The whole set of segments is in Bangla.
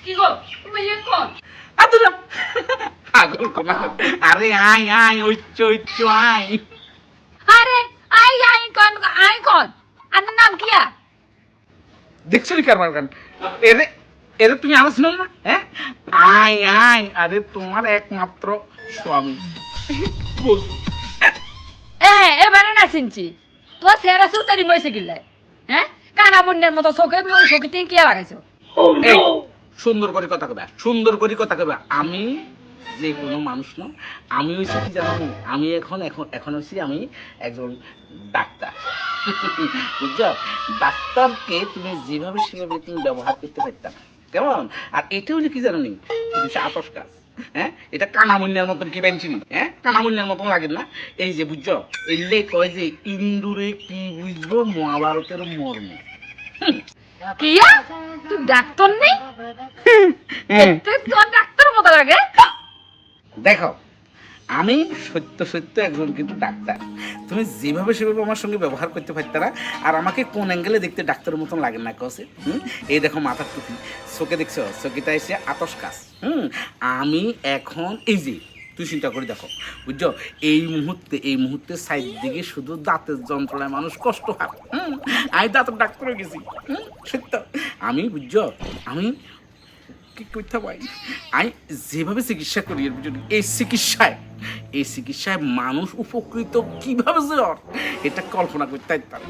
কি গো তুমি কোন আদুরা আগল কোনা আরে আয় আয় ওইচ আয় আরে আই কোন আপনার নাম কি দেখছো নি কারবার গান এরে এরে তুমি আলোচ না হ্যাঁ আয় আয় আরে তোমার একমাত্র স্বামী বল এবারে না চিনছি তোমার সেরা সুতারি মইছে গিল্লাই হ্যাঁ কানা বন্যের মতো চোখে চোখে তিন কি লাগাইছো এই সুন্দর করে কথা কবে সুন্দর করে কথা কবে আমি যে কোনো মানুষ না আমি হইছি কি জানো আমি এখন হইছি আমি একজন ডাক্তার বুঝছো ডাক্তারকে তুমি যেভাবে সেভাবে তুমি ব্যবহার করতে পারতাম কেমন আর এটা হইলে কি জানো নি আতস কাজ হ্যাঁ এটা কানামুন্যার মতন কি বেঞ্চিনি হ্যাঁ কানামুন্যার মতন লাগে না এই যে বুঝছো এলে কয় যে ইন্দুরে কি বুঝবো মহাভারতের মর্ম কিয়া তুই ডাক্তার নেই তোর ডাক্তার মতো লাগে দেখো আমি সত্য সত্য একজন কিন্তু ডাক্তার তুমি যেভাবে সেভাবে আমার সঙ্গে ব্যবহার করতে পারতে না আর আমাকে কোন অ্যাঙ্গেলে দেখতে ডাক্তারের মতন লাগে না কসে এই দেখো মাথার টুপি চোখে দেখছো চোখেটা এসে আতস কাজ আমি এখন এই যে তুই চিন্তা করে দেখো বুঝছো এই মুহূর্তে সাইড দিকে শুধু দাঁতের যন্ত্রণায় মানুষ কষ্ট হয় আমি দাঁতের ডাক্তার হয়ে গেছি সত্য আমি বুঝছো আমি কি করতে পারি আমি যেভাবে চিকিৎসা করি এই চিকিৎসায় মানুষ উপকৃত কিভাবে যে এটা কল্পনা করতে পারতাম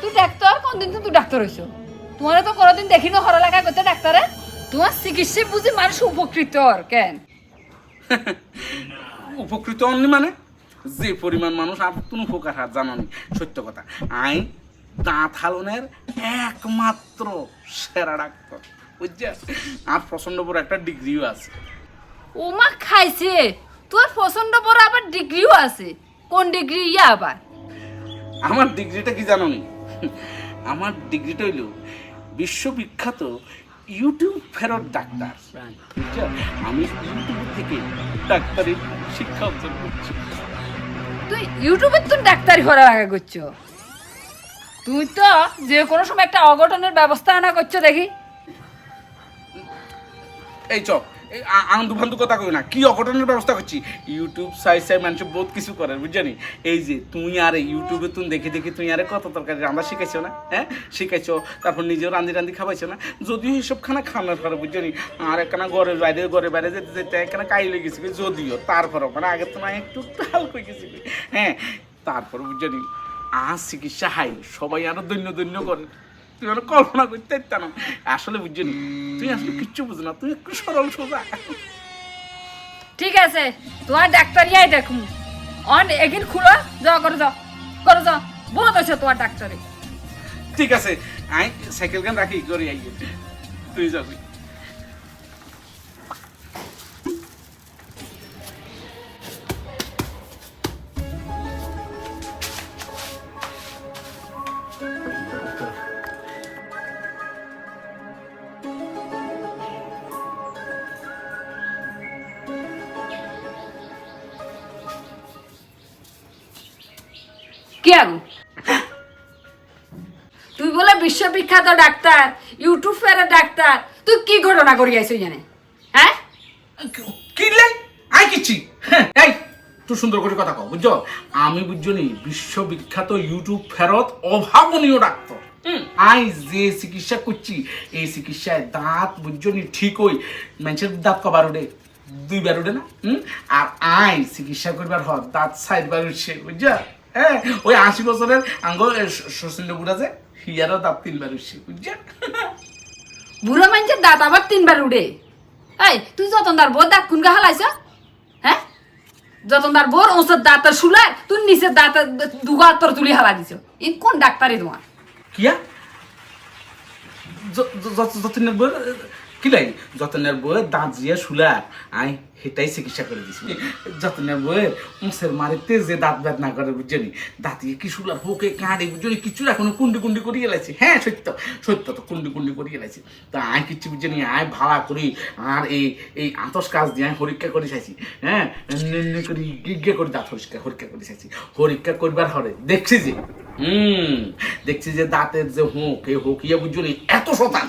তুই ডাক্তার কোনদিন তুই ডাক্তার হইছো তোমার তো কোনোদিন দেখিনো হর লাগা করতে ডাক্তারে তোমার চিকিৎসা বুঝি মানুষ উপকৃত আর কেন উপকৃত অন্য মানে যে পরিমাণ মানুষ আর তুমি উপকার হাত জানানি সত্য কথা আই দাঁত হালনের একমাত্র সেরা ডাক্তার বুঝছিস আর প্রচন্ড বড় একটা ডিগ্রিও আছে ওমা খাইছে তোর পছন্দ বড় আবার ডিগ্রিও আছে কোন ডিগ্রি ইয়া আবার আমার ডিগ্রিটা কি জানো নি আমার ডিগ্রিটা হইল বিশ্ববিখ্যাত ইউটিউব ফেরত ডাক্তার বুঝছো আমি ইউটিউব থেকে ডাক্তারি শিক্ষা অর্জন করছি তুই ইউটিউবে তো ডাক্তারি হওয়ার আগে করছো তুই তো যে কোনো সময় একটা অঘটনের ব্যবস্থা আনা করছো দেখি এই চ আন্দু ফান্দু কথা কই না কি অঘটনের ব্যবস্থা করছি ইউটিউব সাই মানুষ বহুত কিছু করে বুঝছনি এই যে তুই আর ইউটিউবে তুমি দেখে দেখে তুই আরে কত তরকারি রান্না শিখাইছো না হ্যাঁ শিখাইছো তারপর নিজেও রান্ধি খাওয়াইছো না যদিও এইসব খানা খাওয়ানোর পরে বুঝছনি আর একখানা ঘরে বাইরে যেতে যেতে একখানা কাই লেগে গেছি যদিও তারপরও মানে আগে তো না একটু হাল করে গেছি হ্যাঁ তারপর বুঝছনি আর চিকিৎসা হাই সবাই আরো দৈন্য করে তুই মানে কল্পনা করতে পারতাম না আসলে বুঝছনি তুই আসলে কিচ্ছু বুঝো না তুই একটু সরল সোজা ঠিক আছে তোমার ডাক্তারিয়াই দেখুন অন একদিন খুলো যাও করে যাও বহুত আছে তোমার ডাক্তারে ঠিক আছে আই সাইকেল গান রাখি করে আইয়ে তুই যাবি কি আগু তুই বলে বিশ্ববিখ্যাত ডাক্তার ইউটিউব ফেরার ডাক্তার তুই কি ঘটনা করি আইছো জানে হ্যাঁ কি লে আই কিছি এই তুই সুন্দর করে কথা কও বুঝছো আমি বুঝছনি বিশ্ববিখ্যাত ইউটিউব ফেরত অভাবনীয় ডাক্তার আই যে চিকিৎসা করছি এই চিকিৎসায় দাঁত বুঝছনি ঠিক হই মানুষের দাঁত কবার ওঠে 2 বার ওঠে না আর আই চিকিৎসা করবার হ দাঁত 4 বার উঠছে বুঝছো হ্যাঁ ওই 80 বছরের আঙ্গ শচীন বুড়া যে হিয়ারও দাঁত 3 বার উঠছে বুঝছো বুড়া মানুষের দাঁত আবার 3 বার উঠে এই তুই যতনদার বোর দাঁত কোন গা হালাইছ হ্যাঁ যতনদার বোর ওসব দাঁত শুলে তুই নিচে দাঁত দুগা তোর তুলি হালা দিছ এই কোন ডাক্তারই তোমার কিয়া যতনের বই কি লাই যতনের বই দাঁত জিয়া শুলা আই সেটাই চিকিৎসা করে দিছি যতনের বইয়ের মুসের মারিতে যে দাঁত বেদনা করে বুঝছনি দাঁতিয়ে কি শুলার হোকে কাঁড়ে বুঝছনি কিছু এখনো কুন্ডি করে গেলাইছে হ্যাঁ সত্য তো কুন্ডি করে গেলাইছে তা আই কিছু বুঝছনি আই ভাড়া করি আর এই আতস কাজ দিয়ে আমি পরীক্ষা করে চাইছি হ্যাঁ করি গিগে করে দাঁত পরিষ্কার পরীক্ষা করে চাইছি পরীক্ষা করবার হরে দেখছি যে দেখছি যে দাঁতের যে হোক এই হোকিয়া বুঝছো নি এত শতান,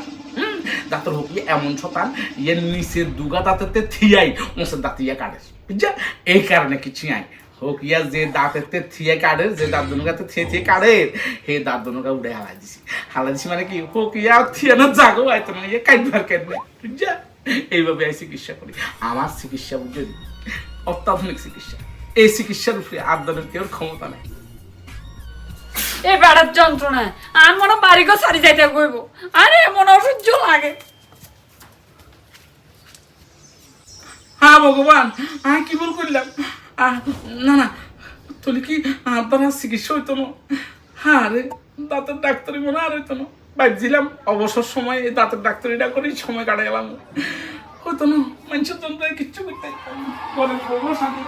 দাঁতের হোকিয়া এমন শতান ইয়ের নিচের দুগা দাঁতেতে থিয়াই ওসের দাঁত ইয়া কাটে বুঝছা, এই কারণে কিছু আই হোকিয়া যে দাঁতেতে থিয়ে কাটে, যে দাঁত দুনুগাতে থিয়ে থিয়ে কাটে সেই দাঁত দুনুগা উড়ে হালাই দিছি মানে কি হোকিয়া থিয়ে না জাগো আইতো না ইয়ে কাটবার কেটে বুঝছা। এইভাবে আমি চিকিৎসা করি। আমার চিকিৎসা বুঝছো অত্যাধুনিক চিকিৎসা, এই চিকিৎসার উপরে আবদানের কেউ ক্ষমতা নেই। এই বেড়ার যন্ত্রণায় আর মনে বাড়িকে সারি যাইতে কইব, আরে মনে অসহ্য লাগে। হ্যাঁ ভগবান আমি কি ভুল করলাম, না না তোর কি দ্বারা চিকিৎসা হইতো না, হ্যাঁ রে দাঁতের ডাক্তারি মনে আর হইতো না, ভাবছিলাম অবসর সময় এই দাঁতের ডাক্তারিটা করেই সময় কাটাইলাম, হইতো না মানুষের জন্য কিচ্ছু করতে ঘরের বউ শান্তি